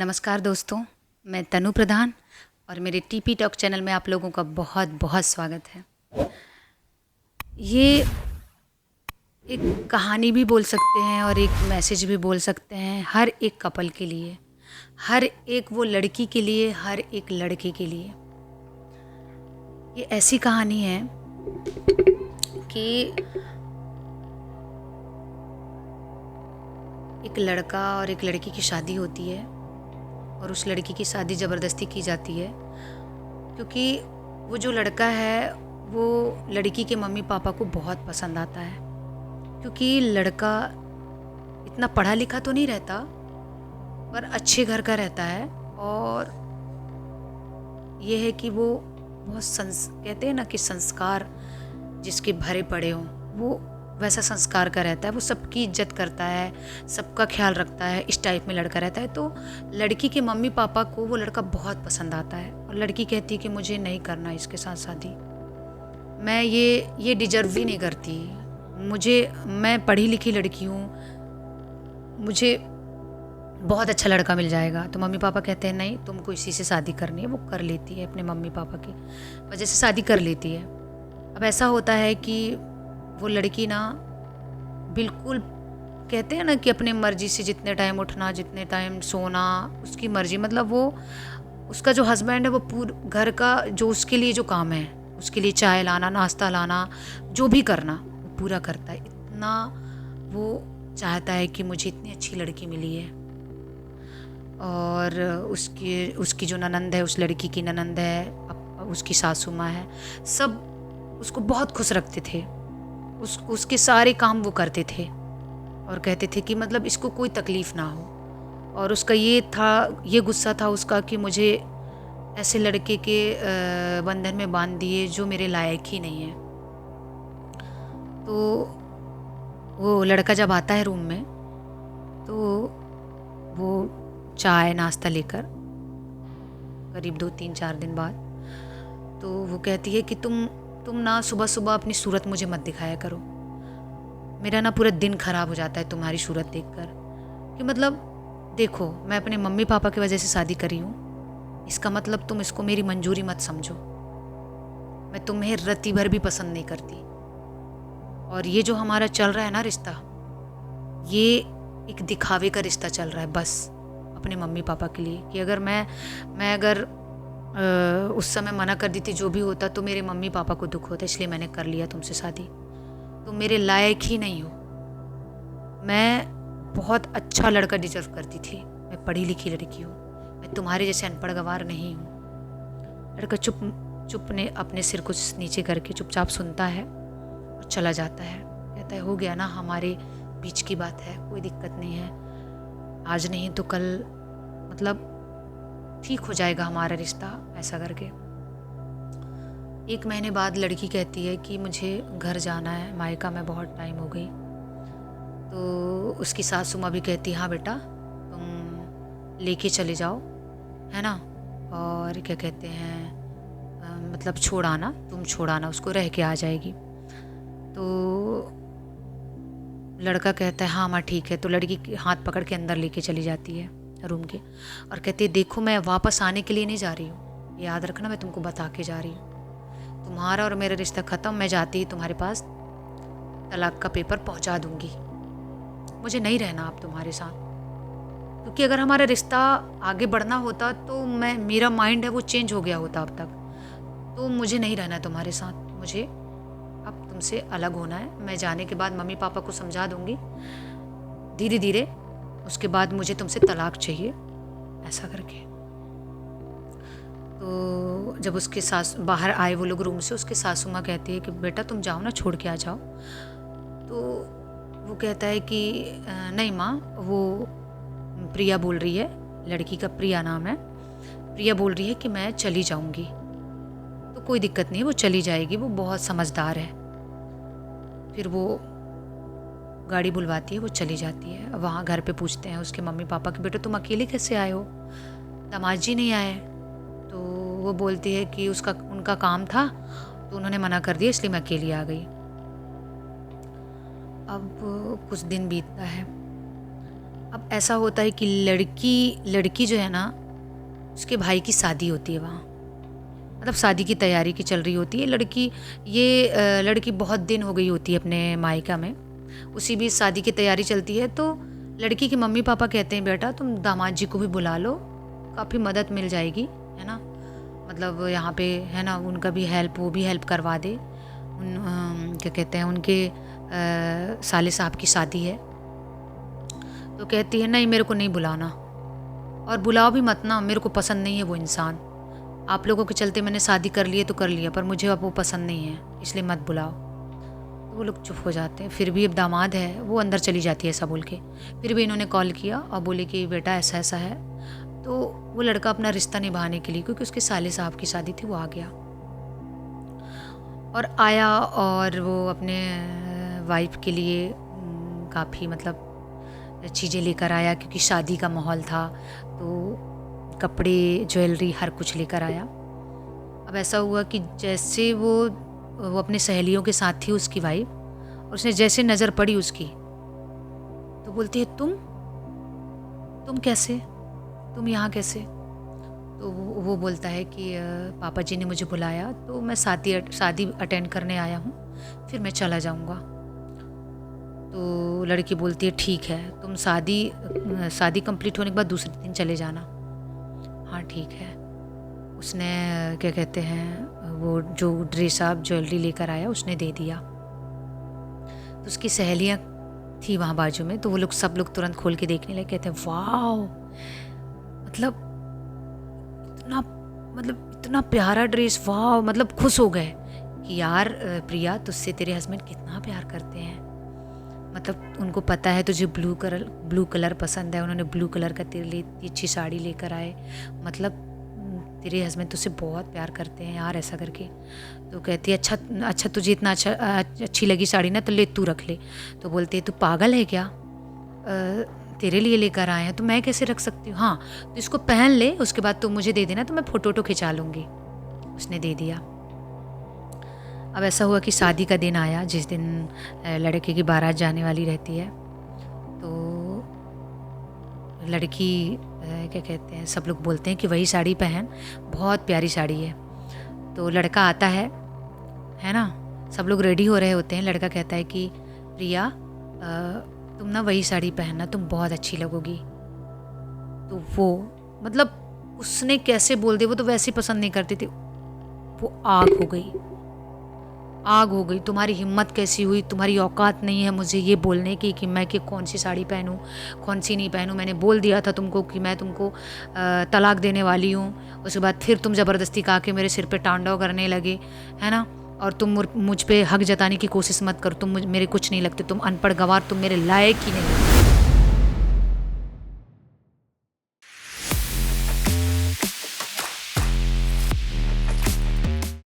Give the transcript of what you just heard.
नमस्कार दोस्तों, मैं तनु प्रधान और मेरे टीपी टॉक चैनल में आप लोगों का बहुत बहुत स्वागत है। ये एक कहानी भी बोल सकते हैं और एक मैसेज भी बोल सकते हैं हर एक कपल के लिए, हर एक वो लड़की के लिए, हर एक लड़के के लिए। ये ऐसी कहानी है कि एक लड़का और एक लड़की की शादी होती है और उस लड़की की शादी ज़बरदस्ती की जाती है क्योंकि वो जो लड़का है वो लड़की के मम्मी पापा को बहुत पसंद आता है। क्योंकि लड़का इतना पढ़ा लिखा तो नहीं रहता पर अच्छे घर का रहता है और ये है कि वो बहुत कहते हैं ना कि संस्कार जिसके भरे पड़े हों वो वैसा संस्कार का रहता है। वो सबकी इज्जत करता है, सबका ख्याल रखता है, इस टाइप में लड़का रहता है। तो लड़की के मम्मी पापा को वो लड़का बहुत पसंद आता है और लड़की कहती है कि मुझे नहीं करना इसके साथ शादी, मैं ये डिजर्व ही नहीं करती, मैं पढ़ी लिखी लड़की हूँ, मुझे बहुत अच्छा लड़का मिल जाएगा। तो मम्मी पापा कहते हैं नहीं, तुमको इसी से शादी करनी है। वो कर लेती है, अपने मम्मी पापा की वजह से शादी कर लेती है। अब ऐसा होता है कि वो लड़की ना बिल्कुल कहते हैं ना कि अपने मर्जी से जितने टाइम उठना, जितने टाइम सोना, उसकी मर्जी। मतलब वो उसका जो हस्बैंड है वो पूरे घर का जो उसके लिए जो काम है, उसके लिए चाय लाना, नाश्ता लाना, जो भी करना वो पूरा करता है। इतना वो चाहता है कि मुझे इतनी अच्छी लड़की मिली है। और उसकी जो ननंद है, उस लड़की की ननंद है, उसकी सासू माँ है, सब उसको बहुत खुश रखते थे। उसके सारे काम वो करते थे और कहते थे कि मतलब इसको कोई तकलीफ़ ना हो। और उसका ये गुस्सा था उसका कि मुझे ऐसे लड़के के बंधन में बांध दिए जो मेरे लायक ही नहीं है। तो वो लड़का जब आता है रूम में तो वो चाय नाश्ता लेकर करीब 2-3-4 दिन बाद तो वो कहती है कि तुम ना सुबह सुबह अपनी सूरत मुझे मत दिखाया करो, मेरा ना पूरा दिन ख़राब हो जाता है तुम्हारी सूरत देखकर। कि मतलब देखो, मैं अपने मम्मी पापा की वजह से शादी करी हूँ, इसका मतलब तुम इसको मेरी मंजूरी मत समझो। मैं तुम्हें रत्ती भर भी पसंद नहीं करती। और ये जो हमारा चल रहा है ना रिश्ता, ये एक दिखावे का रिश्ता चल रहा है बस अपने मम्मी पापा के लिए। कि अगर मैं अगर उस समय मना कर दी थी, जो भी होता, तो मेरे मम्मी पापा को दुख होता, इसलिए मैंने कर लिया तुमसे शादी। तुम मेरे लायक ही नहीं हो। मैं बहुत अच्छा लड़का डिजर्व करती थी, मैं पढ़ी लिखी लड़की हूँ, मैं तुम्हारे जैसे अनपढ़ गंवार नहीं हूँ। लड़का चुप ने अपने सिर को नीचे करके चुपचाप सुनता है और चला जाता है। कहता है हो गया ना, हमारे बीच की बात है, कोई दिक्कत नहीं है, आज नहीं तो कल मतलब ठीक हो जाएगा हमारा रिश्ता, ऐसा करके। 1 महीने बाद लड़की कहती है कि मुझे घर जाना है, मायका में बहुत टाइम हो गई। तो उसकी सासू माँ भी कहती हाँ बेटा, तुम लेके चले जाओ, है ना, और क्या कहते हैं मतलब तुम छोड़ आना उसको, रह के आ जाएगी। तो लड़का कहता है हाँ माँ ठीक है। तो लड़की हाथ पकड़ के अंदर लेके चली जाती है रूम के और कहती है देखो, मैं वापस आने के लिए नहीं जा रही हूँ, याद रखना, मैं तुमको बता के जा रही हूँ, तुम्हारा और मेरा रिश्ता ख़त्म। मैं जाती ही तुम्हारे पास तलाक का पेपर पहुँचा दूँगी, मुझे नहीं रहना अब तुम्हारे साथ। क्योंकि अगर हमारा रिश्ता आगे बढ़ना होता तो मेरा माइंड है वो चेंज हो गया होता अब तक। तो मुझे नहीं रहना है तुम्हारे साथ, मुझे अब तुमसे अलग होना है। मैं जाने के बाद मम्मी पापा को समझा दूँगी धीरे धीरे, उसके बाद मुझे तुमसे तलाक चाहिए, ऐसा करके। तो जब उसके बाहर आए वो लोग रूम से, उसके सासू माँ कहती है कि बेटा तुम जाओ ना, छोड़ के आ जाओ। तो वो कहता है कि नहीं माँ, वो प्रिया बोल रही है, लड़की का प्रिया नाम है, प्रिया बोल रही है कि मैं चली जाऊँगी। तो कोई दिक्कत नहीं, वो चली जाएगी, वो बहुत समझदार है। फिर वो गाड़ी बुलवाती है, वो चली जाती है। वहाँ घर पे पूछते हैं उसके मम्मी पापा कि बेटा तुम अकेले कैसे आए हो, दामाद जी नहीं आए? तो वो बोलती है कि उनका काम था तो उन्होंने मना कर दिया, इसलिए मैं अकेली आ गई। अब कुछ दिन बीतता है अब ऐसा होता है कि लड़की जो है ना, उसके भाई की शादी होती है वहाँ, मतलब शादी की तैयारी की चल रही होती है लड़की। ये लड़की बहुत दिन हो गई होती है अपने मायका में, उसी बीच शादी की तैयारी चलती है। तो लड़की के मम्मी पापा कहते हैं बेटा तुम दामाद जी को भी बुला लो, काफ़ी मदद मिल जाएगी, है ना, मतलब यहाँ पे है ना, उनका भी हेल्प, वो भी हेल्प करवा दे। क्या कहते हैं, उनके साले साहब की शादी है। तो कहती है नहीं मेरे को नहीं बुलाना, और बुलाओ भी मत ना, मेरे को पसंद नहीं है वो इंसान। आप लोगों के चलते मैंने शादी कर ली है तो कर लिया, पर मुझे अब वो पसंद नहीं है, इसलिए मत बुलाओ। तो वो लोग चुप हो जाते हैं। फिर भी अब दामाद है, वो अंदर चली जाती है ऐसा बोल के। फिर भी इन्होंने कॉल किया और बोले कि बेटा ऐसा ऐसा है। तो वो लड़का अपना रिश्ता निभाने के लिए, क्योंकि उसके साले साहब की शादी थी, वो आ गया और आया, और वो अपने वाइफ के लिए काफ़ी मतलब चीज़ें लेकर आया, क्योंकि शादी का माहौल था। तो कपड़े, ज्वेलरी, हर कुछ लेकर आया। अब ऐसा हुआ कि जैसे वो अपने सहेलियों के साथ थी उसकी वाइफ, और उसने जैसे नज़र पड़ी उसकी, तो बोलती है तुम कैसे, तुम यहाँ कैसे। तो वो बोलता है कि पापा जी ने मुझे बुलाया तो मैं शादी अटेंड करने आया हूँ, फिर मैं चला जाऊँगा। तो लड़की बोलती है ठीक है, तुम शादी कंप्लीट होने के बाद दूसरे दिन चले जाना। हाँ ठीक है। उसने क्या कहते हैं, वो जो ड्रेस आप ज्वेलरी लेकर आया उसने दे दिया। तो उसकी सहेलियाँ थी वहाँ बाजू में, तो वो लोग सब लोग तुरंत खोल के देखने लगे, कहते हैं वाह, मतलब इतना प्यारा ड्रेस, वाह, मतलब खुश हो गए कि यार प्रिया तुझसे तेरे हस्बैंड कितना प्यार करते हैं। मतलब उनको पता है तुझे ब्लू कलर पसंद है, उन्होंने ब्लू कलर का तेरे लिए इतनी अच्छी साड़ी लेकर आए, मतलब तेरे हस्बैंड तुझसे बहुत प्यार करते हैं यार, ऐसा करके। तो कहती है अच्छा तुझे इतना अच्छी लगी साड़ी ना, तो ले तू रख ले। तो बोलते है तू पागल है क्या, तेरे लिए लेकर आए हैं तो मैं कैसे रख सकती हूँ। हाँ तो इसको पहन ले, उसके बाद तू मुझे दे देना, तो मैं फ़ोटो खिंचा लूँगी। उसने दे दिया। अब ऐसा हुआ कि शादी का दिन आया, जिस दिन लड़के की बारात जाने वाली रहती है। तो लड़की क्या कहते हैं, सब लोग बोलते हैं कि वही साड़ी पहन, बहुत प्यारी साड़ी है। तो लड़का आता है ना, सब लोग रेडी हो रहे होते हैं। लड़का कहता है कि प्रिया तुम ना वही साड़ी पहनना, तुम बहुत अच्छी लगोगी। तो वो मतलब उसने कैसे बोल दिया, वो तो वैसे ही पसंद नहीं करती थी। वो आग हो गई, तुम्हारी हिम्मत कैसी हुई, तुम्हारी औकात नहीं है मुझे ये बोलने की कि मैं कि कौन सी साड़ी पहनूं, कौन सी नहीं पहनूं। मैंने बोल दिया था तुमको कि मैं तुमको तलाक देने वाली हूँ। उसके बाद फिर तुम ज़बरदस्ती का के मेरे सिर पे तांडव करने लगे, है ना। और तुम मुझ पे हक जताने की कोशिश मत करो, तुम मेरे कुछ नहीं लगते, तुम अनपढ़ गंवार, तुम मेरे लायक ही नहीं।